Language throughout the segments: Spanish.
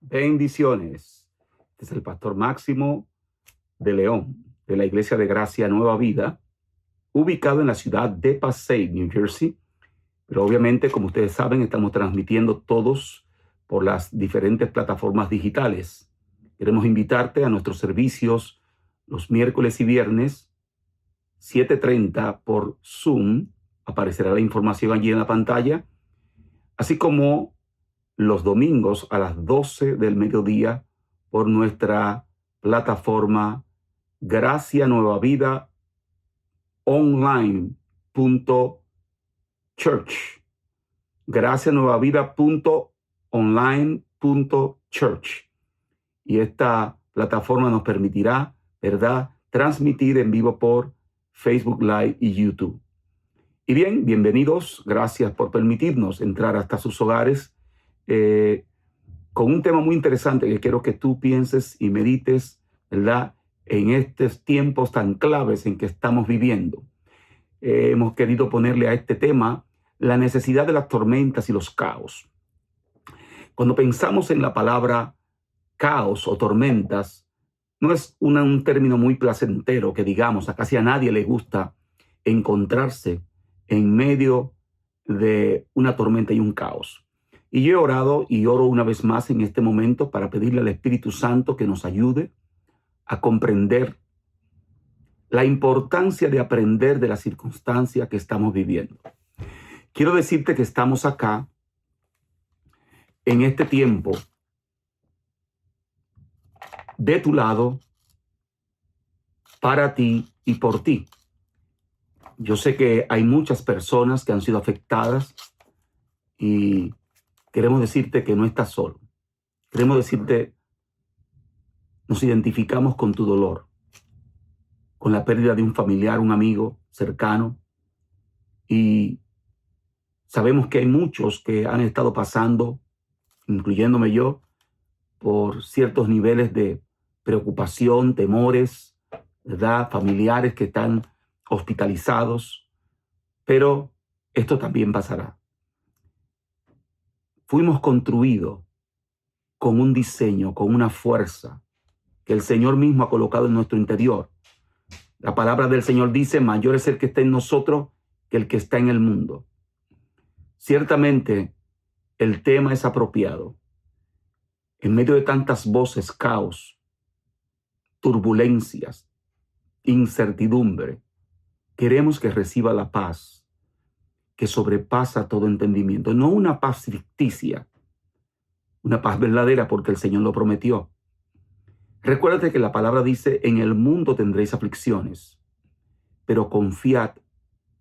Bendiciones. Este es el pastor Máximo de León, de la Iglesia de Gracia Nueva Vida, ubicado en la ciudad de Passaic, New Jersey. Pero obviamente, como ustedes saben, estamos transmitiendo todos por las diferentes plataformas digitales. Queremos invitarte a nuestros servicios los miércoles y viernes, 7:30 por Zoom. Aparecerá la información allí en la pantalla, así como los domingos a las 12 del mediodía por nuestra plataforma Gracia Nueva Vida Online.church. gracianuevavida.online.church. Y esta plataforma nos permitirá, ¿verdad?, transmitir en vivo por Facebook Live y YouTube. Y bien, bienvenidos. Gracias por permitirnos entrar hasta sus hogares con un tema muy interesante que quiero que tú pienses y medites, ¿verdad?, en estos tiempos tan claves en que estamos viviendo. Hemos querido ponerle a este tema la necesidad de las tormentas y los caos. Cuando pensamos en la palabra caos o tormentas, no es un término muy placentero que digamos, a casi a nadie le gusta encontrarse en medio de una tormenta y un caos. Y yo he orado y oro una vez más en este momento para pedirle al Espíritu Santo que nos ayude a comprender la importancia de aprender de la circunstancia que estamos viviendo. Quiero decirte que estamos acá en este tiempo de tu lado, para ti y por ti. Yo sé que hay muchas personas que han sido afectadas y queremos decirte que no estás solo. Queremos decirte, nos identificamos con tu dolor, con la pérdida de un familiar, un amigo cercano. Y sabemos que hay muchos que han estado pasando, incluyéndome yo, por ciertos niveles de preocupación, temores, ¿verdad?, familiares que están hospitalizados. Pero esto también pasará. Fuimos construidos con un diseño, con una fuerza que el Señor mismo ha colocado en nuestro interior. La palabra del Señor dice: mayor es el que está en nosotros que el que está en el mundo. Ciertamente, el tema es apropiado. En medio de tantas voces, caos, turbulencias, incertidumbre, queremos que reciba la paz que sobrepasa todo entendimiento. No una paz ficticia, una paz verdadera, porque el Señor lo prometió. Recuérdate que la palabra dice: en el mundo tendréis aflicciones, pero confiad,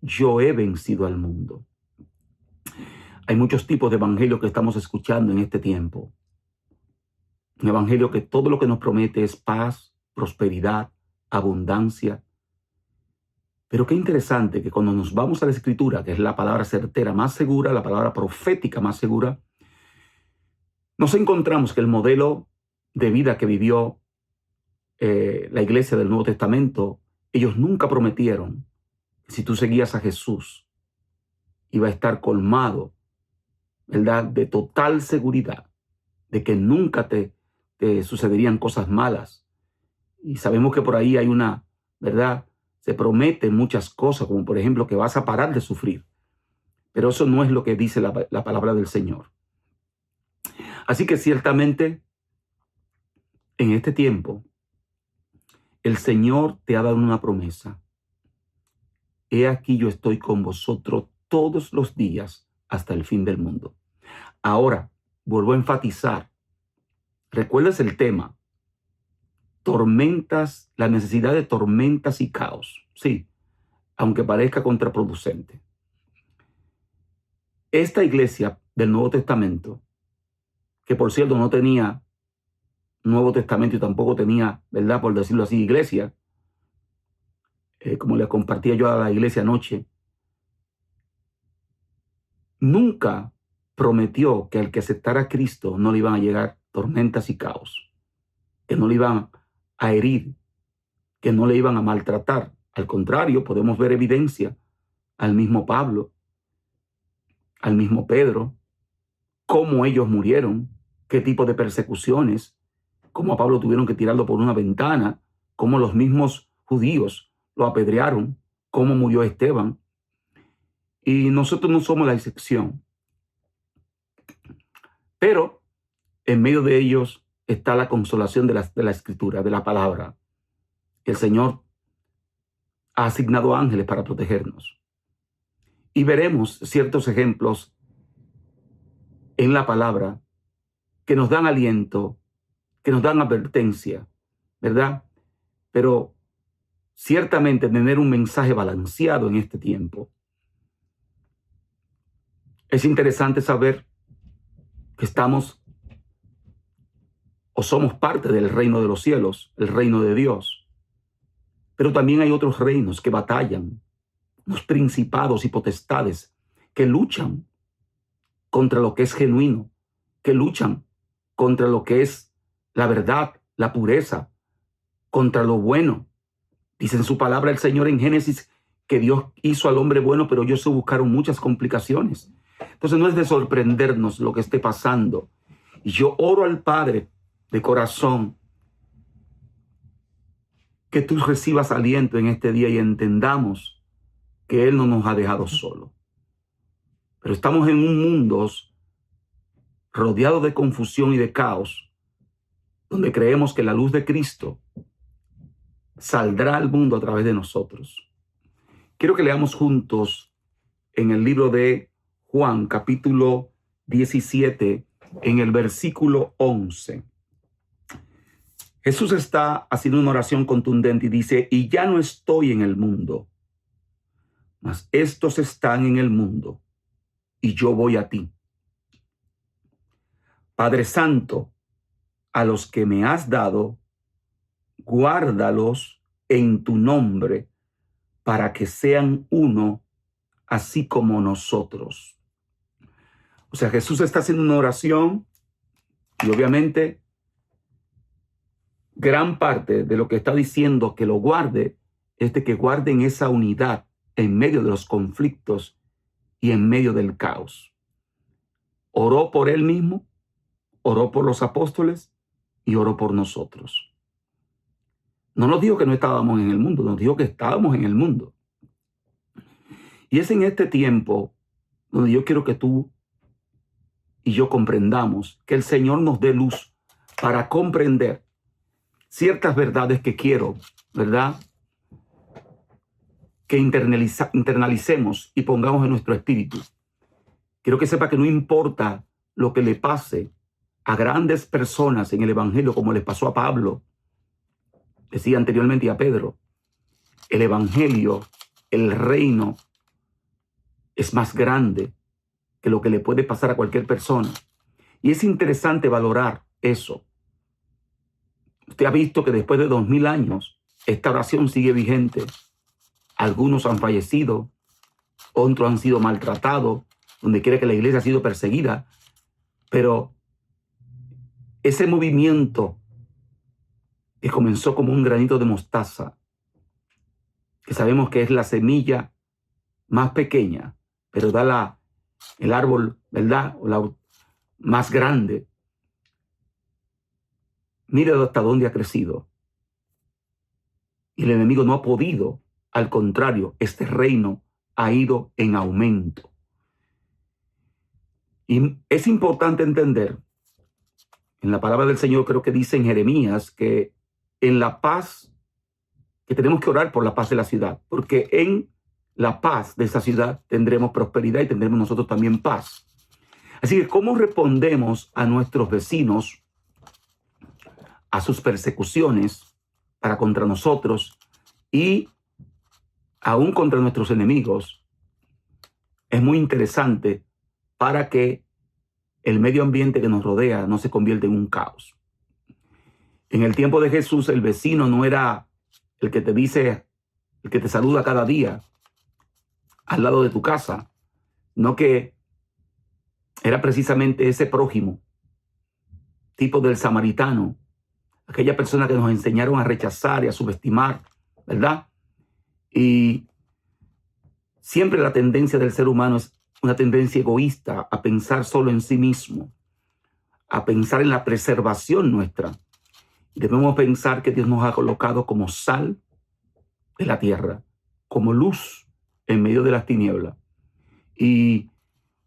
yo he vencido al mundo. Hay muchos tipos de evangelio que estamos escuchando en este tiempo. Un evangelio que todo lo que nos promete es paz, prosperidad, abundancia. Pero qué interesante que cuando nos vamos a la Escritura, que es la palabra certera más segura, la palabra profética más segura, nos encontramos que el modelo de vida que vivió la iglesia del Nuevo Testamento, ellos nunca prometieron que si tú seguías a Jesús iba a estar colmado, ¿verdad?, de total seguridad de que nunca te sucederían cosas malas. Y sabemos que por ahí hay una, ¿verdad?, se prometen muchas cosas, como por ejemplo que vas a parar de sufrir. Pero eso no es lo que dice la palabra del Señor. Así que ciertamente, en este tiempo, el Señor te ha dado una promesa. He aquí, yo estoy con vosotros todos los días hasta el fin del mundo. Ahora, vuelvo a enfatizar. ¿Recuerdas el tema? Tormentas, la necesidad de tormentas y caos. Sí, aunque parezca contraproducente. Esta iglesia del Nuevo Testamento, que por cierto no tenía Nuevo Testamento y tampoco tenía, ¿verdad?, por decirlo así, iglesia, como le compartía yo a la iglesia anoche, nunca prometió que al que aceptara a Cristo no le iban a llegar tormentas y caos, que no le iban a herir, que no le iban a maltratar. Al contrario, podemos ver evidencia al mismo Pablo, al mismo Pedro, cómo ellos murieron, qué tipo de persecuciones, cómo a Pablo tuvieron que tirarlo por una ventana, cómo los mismos judíos lo apedrearon, cómo murió Esteban. Y nosotros no somos la excepción. Pero en medio de ellos está la consolación de la Escritura, de la palabra. El Señor ha asignado ángeles para protegernos. Y veremos ciertos ejemplos en la palabra que nos dan aliento, que nos dan advertencia, ¿verdad? Pero ciertamente tener un mensaje balanceado en este tiempo. Es interesante saber que estamos o somos parte del reino de los cielos, el reino de Dios. Pero también hay otros reinos que batallan, los principados y potestades que luchan contra lo que es genuino, que luchan contra lo que es la verdad, la pureza, contra lo bueno. Dice en su palabra el Señor en Génesis que Dios hizo al hombre bueno, pero ellos se buscaron muchas complicaciones. Entonces no es de sorprendernos lo que esté pasando. Y yo oro al Padre de corazón que tú recibas aliento en este día y entendamos que Él no nos ha dejado solo. Pero estamos en un mundo rodeado de confusión y de caos, donde creemos que la luz de Cristo saldrá al mundo a través de nosotros. Quiero que leamos juntos en el libro de Juan, capítulo 17, en el versículo 11. Jesús está haciendo una oración contundente y dice: y ya no estoy en el mundo, mas estos están en el mundo, y yo voy a ti. Padre Santo, a los que me has dado, guárdalos en tu nombre, para que sean uno, así como nosotros. O sea, Jesús está haciendo una oración y obviamente gran parte de lo que está diciendo que lo guarde es de que guarden esa unidad en medio de los conflictos y en medio del caos. Oró por él mismo, oró por los apóstoles y oró por nosotros. No nos dijo que no estábamos en el mundo, nos dijo que estábamos en el mundo. Y es en este tiempo donde yo quiero que tú y yo comprendamos, que el Señor nos dé luz para comprender ciertas verdades que quiero, ¿verdad?, que internalicemos y pongamos en nuestro espíritu. Quiero que sepa que no importa lo que le pase a grandes personas en el evangelio, como les pasó a Pablo, decía anteriormente, y a Pedro, el evangelio, el reino es más grande que lo que le puede pasar a cualquier persona. Y es interesante valorar eso. Usted ha visto que después de 2000 años, esta oración sigue vigente. Algunos han fallecido, otros han sido maltratados, donde quiera que la iglesia ha sido perseguida. Pero ese movimiento que comenzó como un granito de mostaza, que sabemos que es la semilla más pequeña, pero da el árbol, ¿verdad?, o la más grande. Mira hasta dónde ha crecido. Y el enemigo no ha podido. Al contrario, este reino ha ido en aumento. Y es importante entender, en la palabra del Señor creo que dice en Jeremías, que en la paz, que tenemos que orar por la paz de la ciudad, porque en la paz de esa ciudad tendremos prosperidad y tendremos nosotros también paz. Así que, ¿cómo respondemos a nuestros vecinos, a sus persecuciones para contra nosotros y aún contra nuestros enemigos? Es muy interesante para que el medio ambiente que nos rodea no se convierta en un caos. En el tiempo de Jesús, el vecino no era el que te dice, el que te saluda cada día al lado de tu casa, no, que era precisamente ese prójimo, tipo del samaritano, aquella persona que nos enseñaron a rechazar y a subestimar, ¿verdad? Y siempre la tendencia del ser humano es una tendencia egoísta a pensar solo en sí mismo, a pensar en la preservación nuestra. Debemos pensar que Dios nos ha colocado como sal de la tierra, como luz en medio de las tinieblas. Y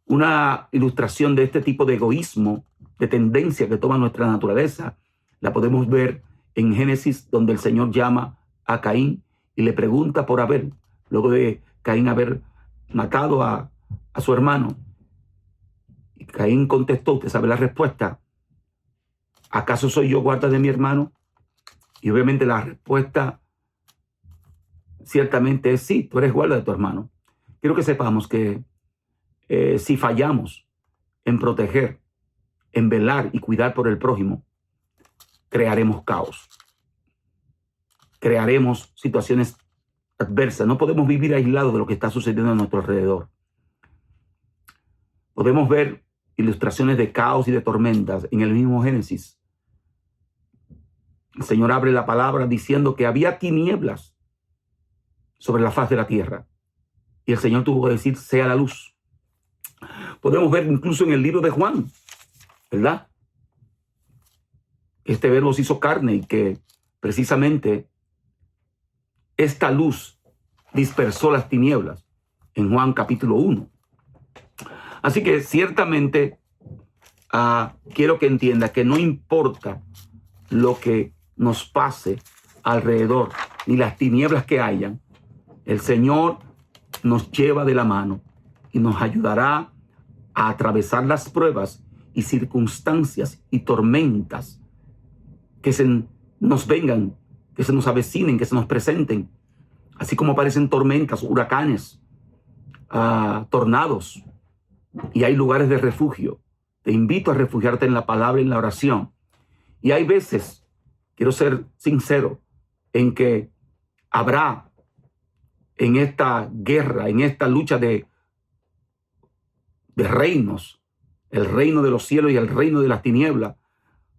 una ilustración de este tipo de egoísmo, de tendencia que toma nuestra naturaleza, la podemos ver en Génesis, donde el Señor llama a Caín y le pregunta por Abel, luego de Caín haber matado a su hermano. Y Caín contestó, usted sabe la respuesta: ¿acaso soy yo guarda de mi hermano? Y obviamente la respuesta ciertamente es sí, tú eres guarda de tu hermano. Quiero que sepamos que si fallamos en proteger, en velar y cuidar por el prójimo, crearemos caos. Crearemos situaciones adversas. No podemos vivir aislados de lo que está sucediendo a nuestro alrededor. Podemos ver ilustraciones de caos y de tormentas en el mismo Génesis. El Señor abre la palabra diciendo que había tinieblas sobre la faz de la tierra. Y el Señor tuvo que decir, sea la luz. Podemos ver incluso en el libro de Juan, ¿verdad? Este verbo se hizo carne y que precisamente esta luz dispersó las tinieblas en Juan capítulo 1. Así que ciertamente quiero que entienda que no importa lo que nos pase alrededor, ni las tinieblas que hayan, el Señor nos lleva de la mano y nos ayudará a atravesar las pruebas y circunstancias y tormentas que nos vengan, que se nos avecinen, que se nos presenten, así como aparecen tormentas, huracanes, tornados, y hay lugares de refugio. Te invito a refugiarte en la palabra y en la oración. Y hay veces, quiero ser sincero, en que habrá en esta guerra, en esta lucha de reinos, el reino de los cielos y el reino de las tinieblas,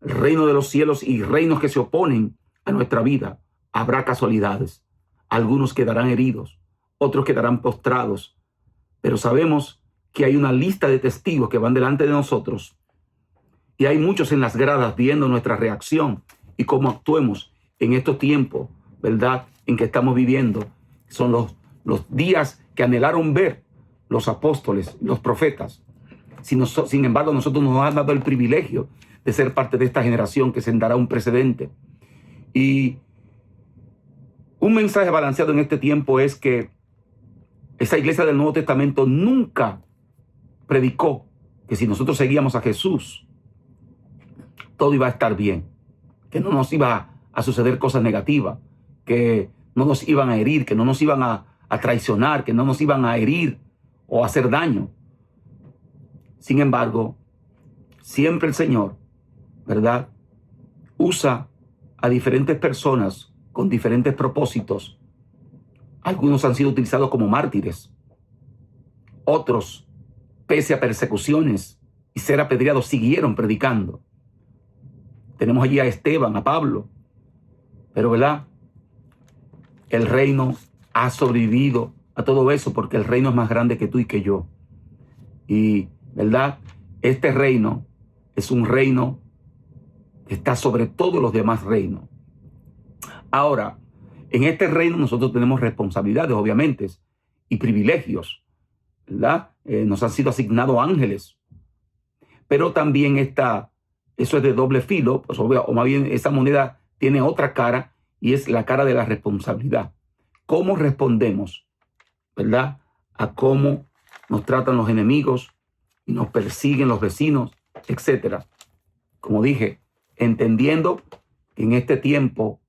el reino de los cielos y reinos que se oponen a nuestra vida, habrá casualidades. Algunos quedarán heridos, otros quedarán postrados, pero sabemos que hay una lista de testigos que van delante de nosotros y hay muchos en las gradas viendo nuestra reacción y cómo actuemos en estos tiempos, ¿verdad?, en que estamos viviendo. Son los días que anhelaron ver los apóstoles, los profetas. Sin embargo, nosotros nos han dado el privilegio de ser parte de esta generación que sentará un precedente. Y un mensaje balanceado en este tiempo es que esa iglesia del Nuevo Testamento nunca predicó que si nosotros seguíamos a Jesús, todo iba a estar bien, que no nos iba a suceder cosas negativas, que no nos iban a herir, que no nos iban a traicionar, que no nos iban a herir o a hacer daño. Sin embargo, siempre el Señor, ¿verdad?, usa a diferentes personas con diferentes propósitos. Algunos han sido utilizados como mártires. Otros, pese a persecuciones y ser apedreados, siguieron predicando. Tenemos allí a Esteban, a Pablo. Pero, ¿verdad?, el reino ha sobrevivido a todo eso porque el reino es más grande que tú y que yo. Y, ¿verdad?, este reino es un reino que está sobre todos los demás reinos. Ahora, en este reino nosotros tenemos responsabilidades, obviamente, y privilegios, ¿verdad? Nos han sido asignados ángeles. Pero también eso es de doble filo, pues, o más bien esa moneda tiene otra cara, y es la cara de la responsabilidad. ¿Cómo respondemos, verdad, a cómo nos tratan los enemigos y nos persiguen los vecinos, etcétera? Como dije, entendiendo que en este tiempo,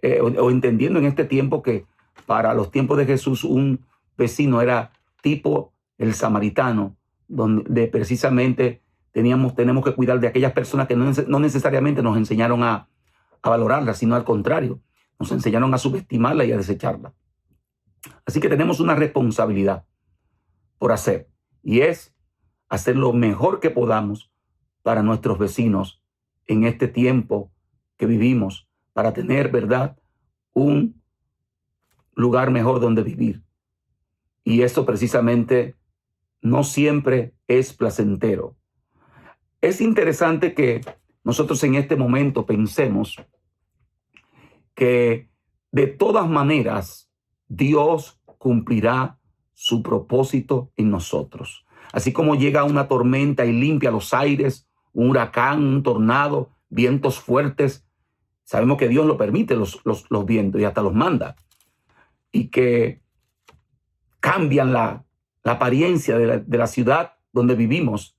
entendiendo en este tiempo que para los tiempos de Jesús un vecino era tipo el samaritano, donde precisamente tenemos que cuidar de aquellas personas que no necesariamente nos enseñaron a valorarla, sino al contrario, nos enseñaron a subestimarla y a desecharla. Así que tenemos una responsabilidad por hacer, y es hacer lo mejor que podamos para nuestros vecinos en este tiempo que vivimos, para tener, ¿verdad?, un lugar mejor donde vivir. Y eso precisamente no siempre es placentero. Es interesante que nosotros en este momento pensemos que de todas maneras Dios cumplirá su propósito en nosotros. Así como llega una tormenta y limpia los aires, un huracán, un tornado, vientos fuertes, sabemos que Dios lo permite, los vientos, y hasta los manda, y que cambian la apariencia de la ciudad donde vivimos.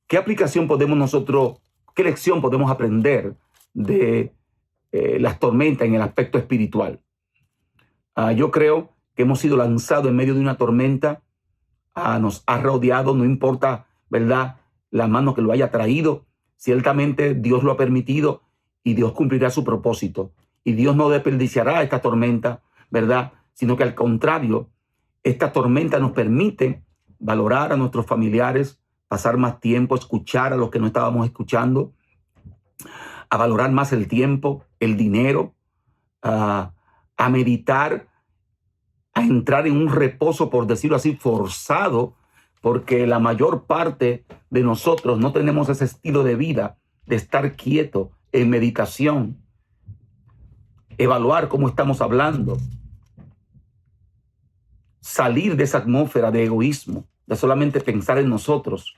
¿Qué aplicación podemos nosotros, qué lección podemos aprender de las tormentas en el aspecto espiritual? Yo creo que hemos sido lanzados en medio de una tormenta, nos ha rodeado, no importa, ¿verdad?, la mano que lo haya traído. Ciertamente Dios lo ha permitido y Dios cumplirá su propósito. Y Dios no desperdiciará esta tormenta, ¿verdad?, sino que al contrario, esta tormenta nos permite valorar a nuestros familiares, pasar más tiempo, escuchar a los que no estábamos escuchando, a valorar más el tiempo, el dinero, a meditar, a entrar en un reposo, por decirlo así, forzado, porque la mayor parte de nosotros no tenemos ese estilo de vida de estar quieto en meditación, evaluar cómo estamos hablando, salir de esa atmósfera de egoísmo, de solamente pensar en nosotros.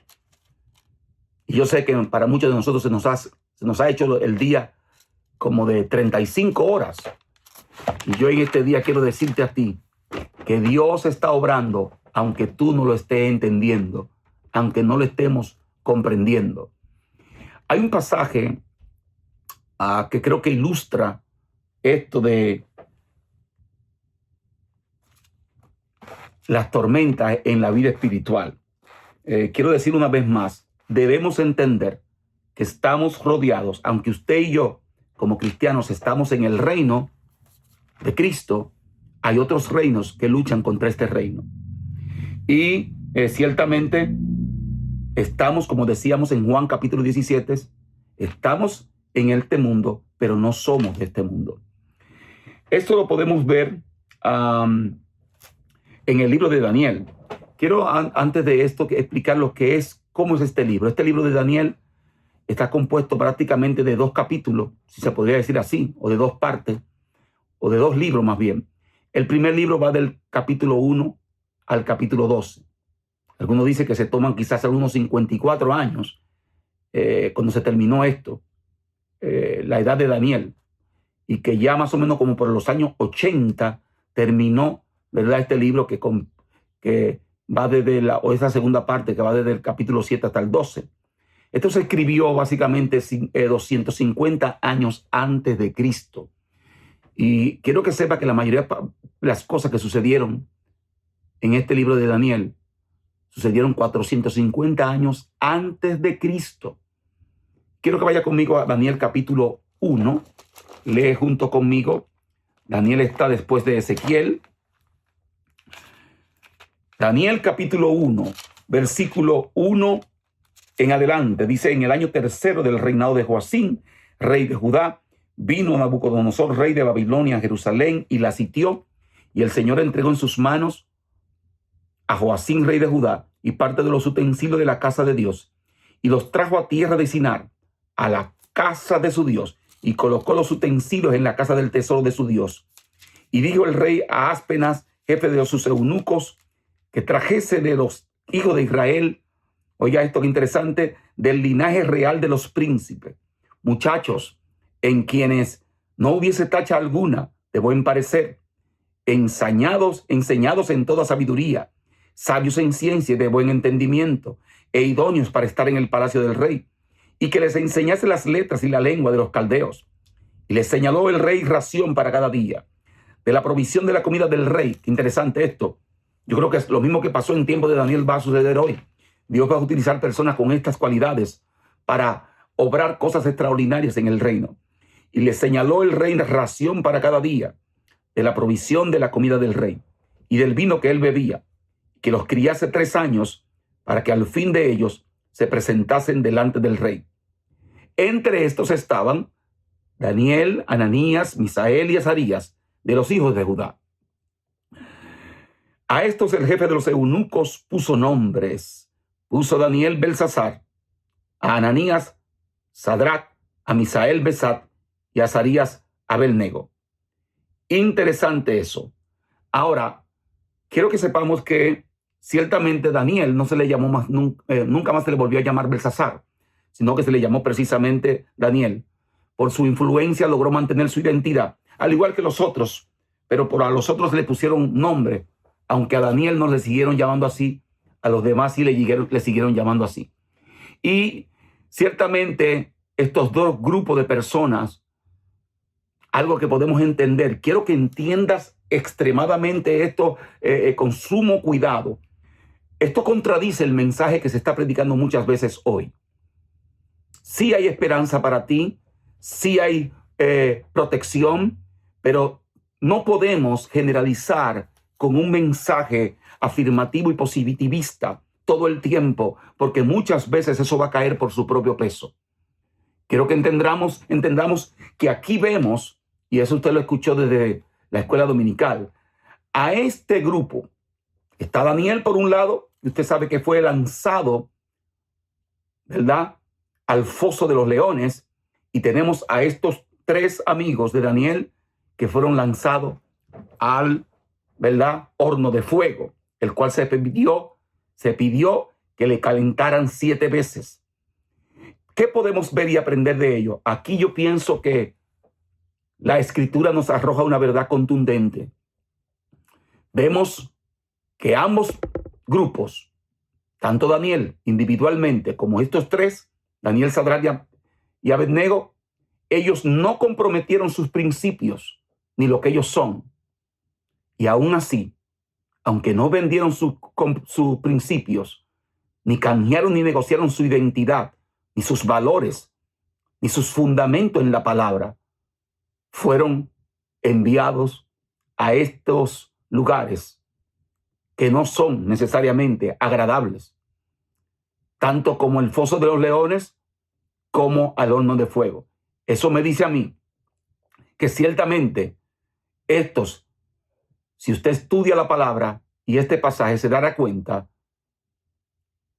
Y yo sé que para muchos de nosotros se nos ha hecho el día como de 35 horas. Y yo en este día quiero decirte a ti que Dios está obrando, aunque tú no lo estés entendiendo, aunque no lo estemos comprendiendo. Hay un pasaje que creo que ilustra esto de las tormentas en la vida espiritual. Quiero decir una vez más, debemos entender que estamos rodeados, aunque usted y yo, como cristianos, estamos en el reino de Cristo, hay otros reinos que luchan contra este reino. Y ciertamente estamos, como decíamos en Juan capítulo 17, estamos en este mundo, pero no somos de este mundo. Esto lo podemos ver en el libro de Daniel. Quiero antes de esto explicar lo que es, cómo es este libro. Este libro de Daniel está compuesto prácticamente de 2 capítulos, si se podría decir así, o de 2 partes, o de 2 libros más bien. El primer libro va del capítulo 1 al capítulo 12. Algunos dicen que se toman quizás algunos 54 años cuando se terminó esto, la edad de Daniel, y que ya más o menos como por los años 80 terminó, ¿verdad?, este libro que va desde esa segunda parte que va desde el capítulo 7 hasta el 12. Esto se escribió básicamente 250 años antes de Cristo. Y quiero que sepa que la mayoría de las cosas que sucedieron en este libro de Daniel sucedieron 450 años antes de Cristo. Quiero que vaya conmigo a Daniel capítulo 1. Lee junto conmigo. Daniel está después de Ezequiel. Daniel capítulo 1, versículo 1 en adelante. Dice: en el año 3 del reinado de Joacim, rey de Judá, vino Nabucodonosor, rey de Babilonia, a Jerusalén y la sitió. Y el Señor entregó en sus manos a Joacim, rey de Judá, y parte de los utensilios de la casa de Dios, y los trajo a tierra de Sinar, a la casa de su Dios, y colocó los utensilios en la casa del tesoro de su Dios. Y dijo el rey a Aspenaz, jefe de sus eunucos, que trajese de los hijos de Israel, oiga esto que interesante, del linaje real de los príncipes, muchachos en quienes no hubiese tacha alguna de buen parecer, enseñados en toda sabiduría, sabios en ciencia y de buen entendimiento, e idóneos para estar en el palacio del rey, y que les enseñase las letras y la lengua de los caldeos. Y les señaló el rey ración para cada día, de la provisión de la comida del rey. Qué interesante esto. Yo creo que es lo mismo que pasó en tiempo de Daniel, va a suceder hoy. Dios va a utilizar personas con estas cualidades para obrar cosas extraordinarias en el reino. Y les señaló el rey ración para cada día, de la provisión de la comida del rey y del vino que él bebía, que los criase 3 años, para que al fin de ellos se presentasen delante del rey. Entre estos estaban Daniel, Ananías, Misael y Azarías, de los hijos de Judá. A estos el jefe de los eunucos puso nombres. Puso a Daniel Belsasar, a Ananías Sadrach, a Misael Besat y a Azarías Abelnego. Interesante eso. Ahora, quiero que sepamos que ciertamente Daniel no se le llamó más, nunca más se le volvió a llamar Belsasar, sino que se le llamó precisamente Daniel. Por su influencia logró mantener su identidad, al igual que los otros, pero a los otros le pusieron nombre, aunque a Daniel no le siguieron llamando así, a los demás sí le siguieron llamando así. Y ciertamente estos dos grupos de personas, algo que podemos entender, quiero que entiendas extremadamente esto con sumo cuidado. Esto contradice el mensaje que se está predicando muchas veces hoy. Sí hay esperanza para ti, sí hay protección, pero no podemos generalizar con un mensaje afirmativo y positivista todo el tiempo, porque muchas veces eso va a caer por su propio peso. Quiero que entendamos que aquí vemos, y eso usted lo escuchó desde la escuela dominical, a este grupo. Está Daniel por un lado, y usted sabe que fue lanzado, ¿verdad?, al foso de los leones, y tenemos a estos tres amigos de Daniel que fueron lanzados al, ¿verdad?, horno de fuego, el cual se pidió que le calentaran 7 veces. ¿Qué podemos ver y aprender de ello? Aquí yo pienso que la Escritura nos arroja una verdad contundente. Vemos que ambos grupos, tanto Daniel individualmente como estos tres, Daniel, Sadrach y Abednego, ellos no comprometieron sus principios ni lo que ellos son. Y aún así, aunque no vendieron sus principios, ni cambiaron ni negociaron su identidad, ni sus valores, ni sus fundamentos en la palabra, fueron enviados a estos lugares que no son necesariamente agradables, tanto como el foso de los leones como al horno de fuego. Eso me dice a mí que ciertamente estos, si usted estudia la palabra y este pasaje, se dará cuenta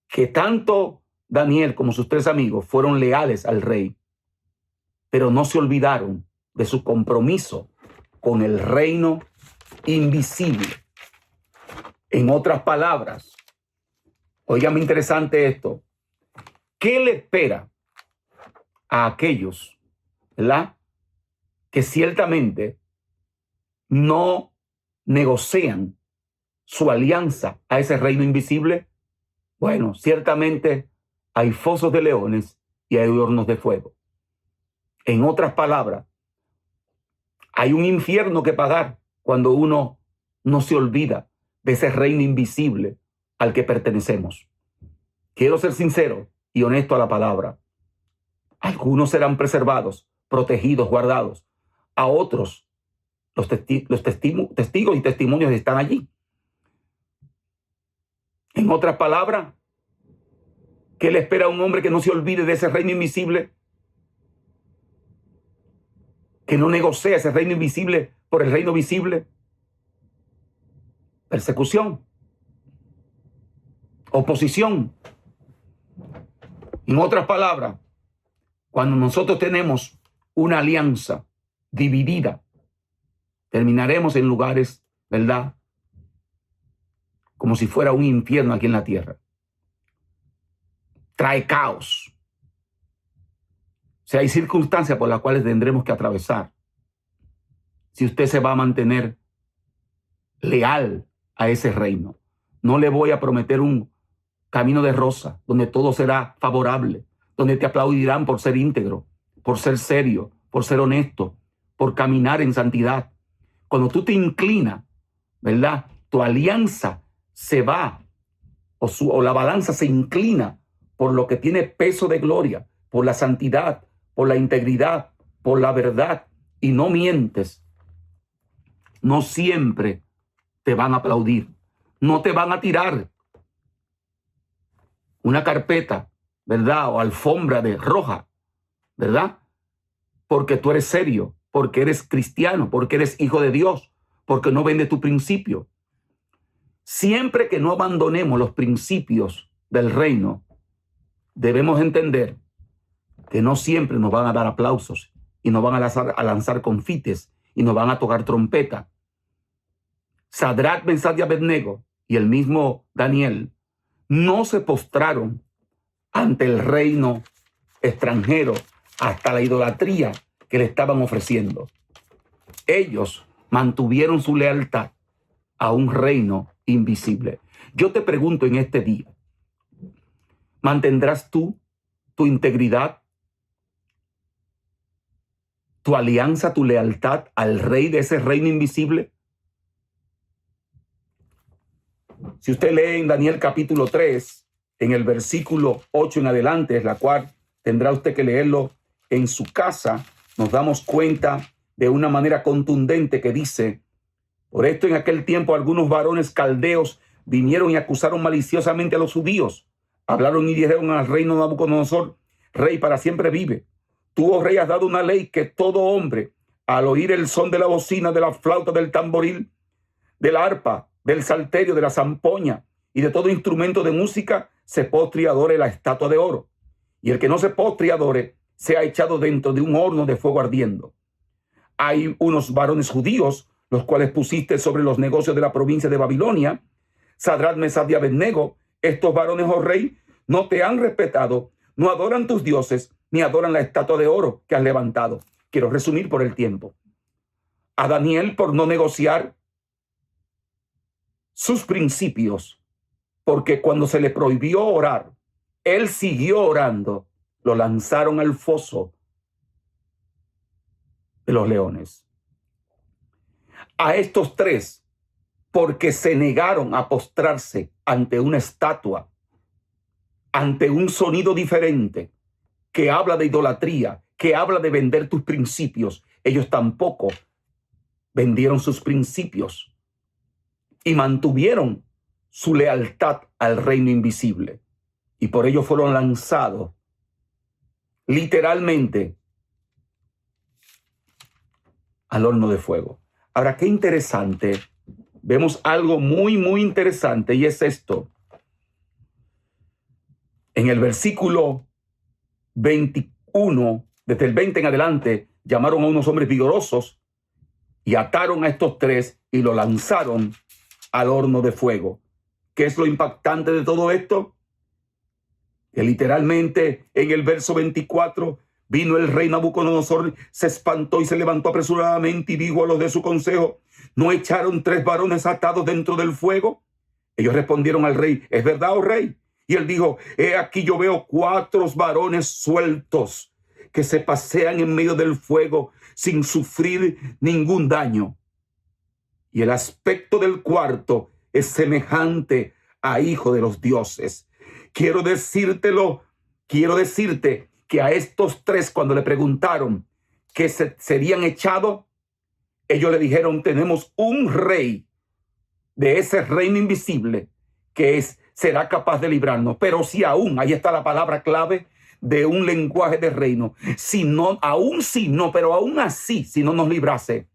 que tanto Daniel como sus tres amigos fueron leales al rey, pero no se olvidaron de su compromiso con el reino invisible. En otras palabras, óigame interesante esto, ¿qué le espera a aquellos, ¿verdad?, que ciertamente no negocian su alianza a ese reino invisible? Bueno, ciertamente hay fosos de leones y hay hornos de fuego. En otras palabras, hay un infierno que pagar cuando uno no se olvida de ese reino invisible al que pertenecemos. Quiero ser sincero y honesto a la palabra. Algunos serán preservados, protegidos, guardados. A otros, los testigos y testimonios están allí. En otras palabras, ¿qué le espera a un hombre que no se olvide de ese reino invisible? Que no negocia ese reino invisible por el reino visible. Persecución. Oposición. En otras palabras, cuando nosotros tenemos una alianza dividida, terminaremos en lugares, ¿verdad?, como si fuera un infierno aquí en la tierra. Trae caos. O sea, hay circunstancias por las cuales tendremos que atravesar. Si usted se va a mantener leal a ese reino, no le voy a prometer un camino de rosa donde todo será favorable, donde te aplaudirán por ser íntegro, por ser serio, por ser honesto, por caminar en santidad. Cuando tú te inclinas, ¿verdad?, tu alianza se va o la balanza se inclina por lo que tiene peso de gloria, por la santidad, por la integridad, por la verdad, y no mientes, no siempre te van a aplaudir, no te van a tirar una carpeta, ¿verdad?, o alfombra de roja, ¿verdad?, porque tú eres serio, porque eres cristiano, porque eres hijo de Dios, porque no vendes tu principio. Siempre que no abandonemos los principios del reino, debemos entender que no siempre nos van a dar aplausos y nos van a lanzar confites y nos van a tocar trompeta. Sadrach, Mesach y Abednego y el mismo Daniel no se postraron ante el reino extranjero, hasta la idolatría que le estaban ofreciendo. Ellos mantuvieron su lealtad a un reino invisible. Yo te pregunto en este día, ¿mantendrás tú tu integridad, tu alianza, tu lealtad al rey de ese reino invisible? Si usted lee en Daniel capítulo 3, en el versículo 8 en adelante, es la cual tendrá usted que leerlo en su casa, nos damos cuenta de una manera contundente que dice: por esto en aquel tiempo algunos varones caldeos vinieron y acusaron maliciosamente a los judíos. Hablaron y dijeron al rey Nabucodonosor: rey, para siempre vive. Tú, oh rey, has dado una ley que todo hombre, al oír el son de la bocina, de la flauta, del tamboril, del arpa, del salterio, de la zampoña y de todo instrumento de música, se postre y adore la estatua de oro. Y el que no se postre y adore, sea echado dentro de un horno de fuego ardiendo. Hay unos varones judíos, los cuales pusiste sobre los negocios de la provincia de Babilonia, Sadrach, Mesach y Abednego. Estos varones, oh rey, no te han respetado, no adoran tus dioses, ni adoran la estatua de oro que has levantado. Quiero resumir por el tiempo. A Daniel, por no negociar sus principios, porque cuando se le prohibió orar, él siguió orando, lo lanzaron al foso de los leones. A estos tres, porque se negaron a postrarse ante una estatua, ante un sonido diferente, que habla de idolatría, que habla de vender tus principios, ellos tampoco vendieron sus principios y mantuvieron su lealtad al reino invisible. Y por ello fueron lanzados literalmente al horno de fuego. Ahora, qué interesante. Vemos algo muy, muy interesante, y es esto. En el versículo 21, desde el 20 en adelante, llamaron a unos hombres vigorosos y ataron a estos tres y lo lanzaron al horno de fuego. ¿Qué es lo impactante de todo esto? Que literalmente en el verso 24 vino el rey Nabucodonosor, se espantó y se levantó apresuradamente y dijo a los de su consejo: ¿no echaron tres varones atados dentro del fuego? Ellos respondieron al rey: ¿es verdad, oh rey? Y él dijo: he aquí yo veo 4 varones sueltos que se pasean en medio del fuego sin sufrir ningún daño. Y el aspecto del cuarto es semejante a hijo de los dioses. Quiero decirte que a estos tres, cuando le preguntaron que serían echados, ellos le dijeron: tenemos un rey de ese reino invisible que será capaz de librarnos. Pero si aún, ahí está la palabra clave de un lenguaje de reino, pero aún así, si no nos librase,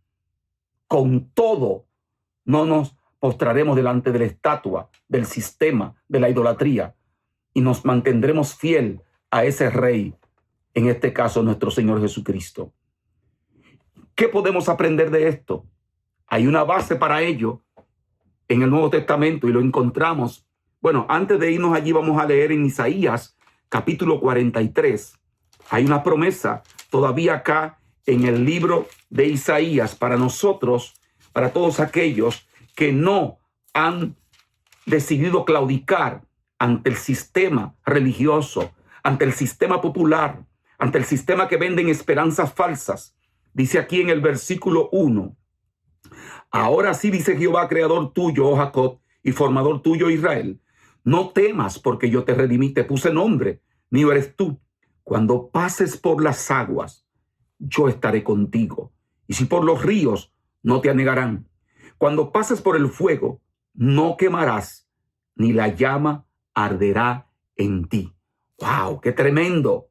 con todo, no nos postraremos delante de la estatua, del sistema, de la idolatría, y nos mantendremos fiel a ese rey, en este caso nuestro Señor Jesucristo. ¿Qué podemos aprender de esto? Hay una base para ello en el Nuevo Testamento y lo encontramos. Bueno, antes de irnos allí, vamos a leer en Isaías capítulo 43. Hay una promesa todavía acá en el libro de Isaías para nosotros, para todos aquellos que no han decidido claudicar ante el sistema religioso, ante el sistema popular, ante el sistema que venden esperanzas falsas. Dice aquí en el versículo 1: ahora sí, dice Jehová, creador tuyo, oh Jacob, y formador tuyo, Israel, no temas, porque yo te redimí, te puse nombre, mío eres tú. Cuando pases por las aguas, yo estaré contigo, y si por los ríos, no te anegarán. Cuando pases por el fuego, no quemarás, ni la llama arderá en ti. ¡Wow! ¡Qué tremendo!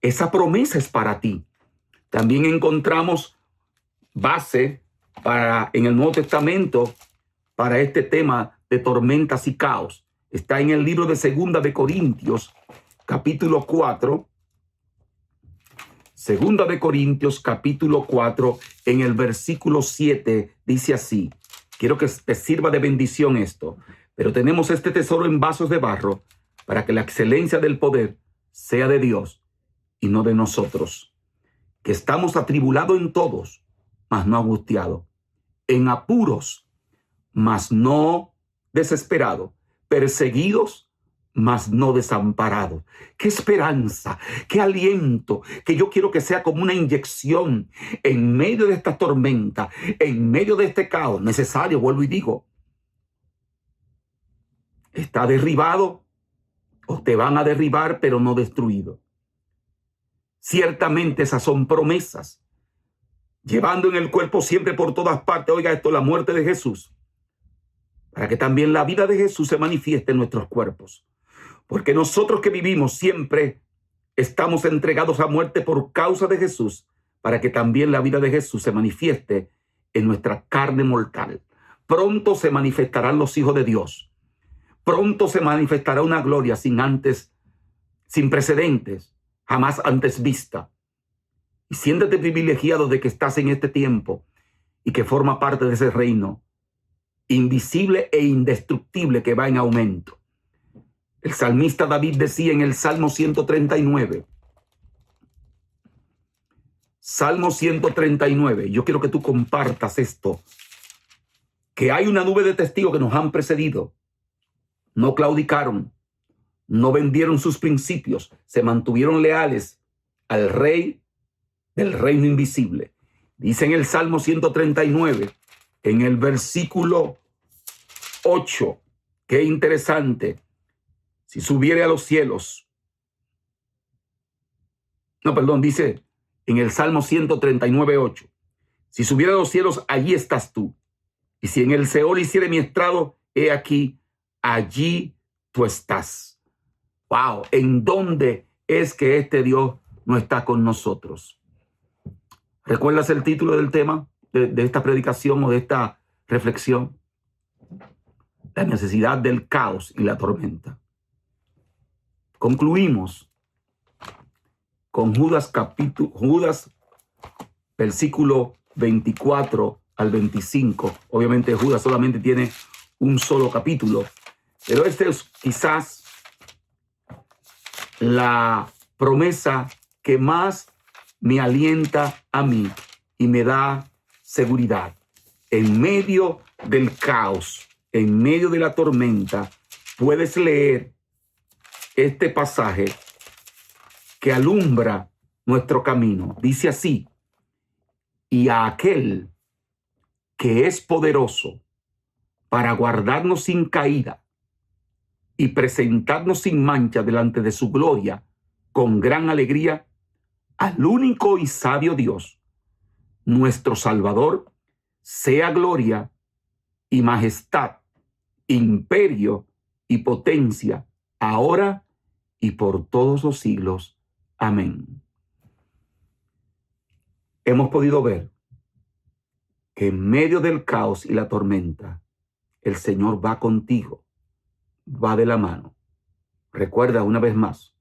Esa promesa es para ti. También encontramos base en el Nuevo Testamento para este tema de tormentas y caos. Está en el libro de Segunda de Corintios, capítulo 4. Segunda de Corintios, capítulo 4, en el versículo 7, dice así. Quiero que te sirva de bendición esto. Pero tenemos este tesoro en vasos de barro para que la excelencia del poder sea de Dios y no de nosotros. Que estamos atribulados en todos, mas no angustiados. En apuros, mas no desesperados. Perseguidos, mas no desamparados. Qué esperanza, qué aliento, que yo quiero que sea como una inyección en medio de esta tormenta, en medio de este caos necesario. Vuelvo y digo, está derribado o te van a derribar, pero no destruido. Ciertamente esas son promesas, llevando en el cuerpo siempre por todas partes, oiga esto, la muerte de Jesús, para que también la vida de Jesús se manifieste en nuestros cuerpos. Porque nosotros que vivimos siempre estamos entregados a muerte por causa de Jesús, para que también la vida de Jesús se manifieste en nuestra carne mortal. Pronto se manifestarán los hijos de Dios. Pronto se manifestará una gloria sin precedentes, jamás antes vista. Y siéntete privilegiado de que estás en este tiempo y que forma parte de ese reino invisible e indestructible que va en aumento. El salmista David decía en el Salmo 139, Salmo 139, yo quiero que tú compartas esto, que hay una nube de testigos que nos han precedido, no claudicaron, no vendieron sus principios, se mantuvieron leales al Rey del reino invisible. Dice en el Salmo 139, en el versículo 8, qué interesante. Si subiere a los cielos. Dice en el Salmo 139, 8. Si subiera a los cielos, allí estás tú. Y si en el Seol hiciere mi estrado, he aquí, allí tú estás. Wow, ¿en dónde es que este Dios no está con nosotros? ¿Recuerdas el título del tema de esta predicación o de esta reflexión? La necesidad del caos y la tormenta. Concluimos con Judas versículo 24 al 25. Obviamente Judas solamente tiene un solo capítulo, pero este es quizás la promesa que más me alienta a mí y me da seguridad. En medio del caos, en medio de la tormenta, puedes leer este pasaje que alumbra nuestro camino. Dice así: y a aquel que es poderoso para guardarnos sin caída y presentarnos sin mancha delante de su gloria con gran alegría, al único y sabio Dios, nuestro Salvador, sea gloria y majestad, imperio y potencia, ahora y por todos los siglos. Amén. Hemos podido ver que en medio del caos y la tormenta, el Señor va contigo, va de la mano. Recuerda una vez más,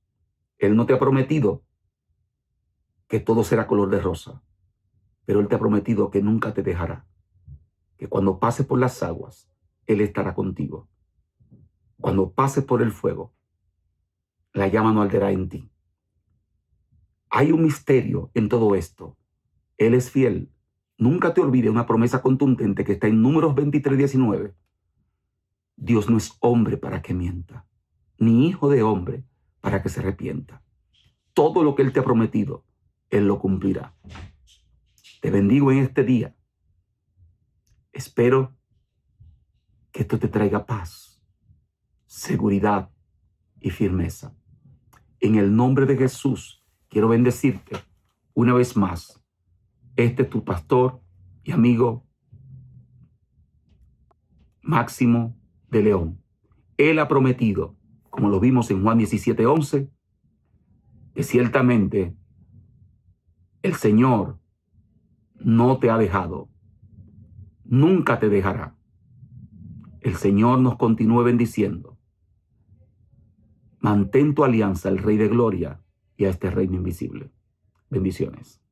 Él no te ha prometido que todo será color de rosa, pero Él te ha prometido que nunca te dejará, que cuando pases por las aguas, Él estará contigo. Cuando pases por el fuego, la llama no arderá en ti. Hay un misterio en todo esto. Él es fiel. Nunca te olvides una promesa contundente que está en Números 23:19. Dios no es hombre para que mienta, ni hijo de hombre para que se arrepienta. Todo lo que Él te ha prometido, Él lo cumplirá. Te bendigo en este día. Espero que esto te traiga paz, seguridad y firmeza. En el nombre de Jesús, quiero bendecirte una vez más. Este es tu pastor y amigo Máximo de León. Él ha prometido, como lo vimos en Juan 17:11, que ciertamente el Señor no te ha dejado, nunca te dejará. El Señor nos continúe bendiciendo. Mantén tu alianza al Rey de Gloria y a este reino invisible. Bendiciones.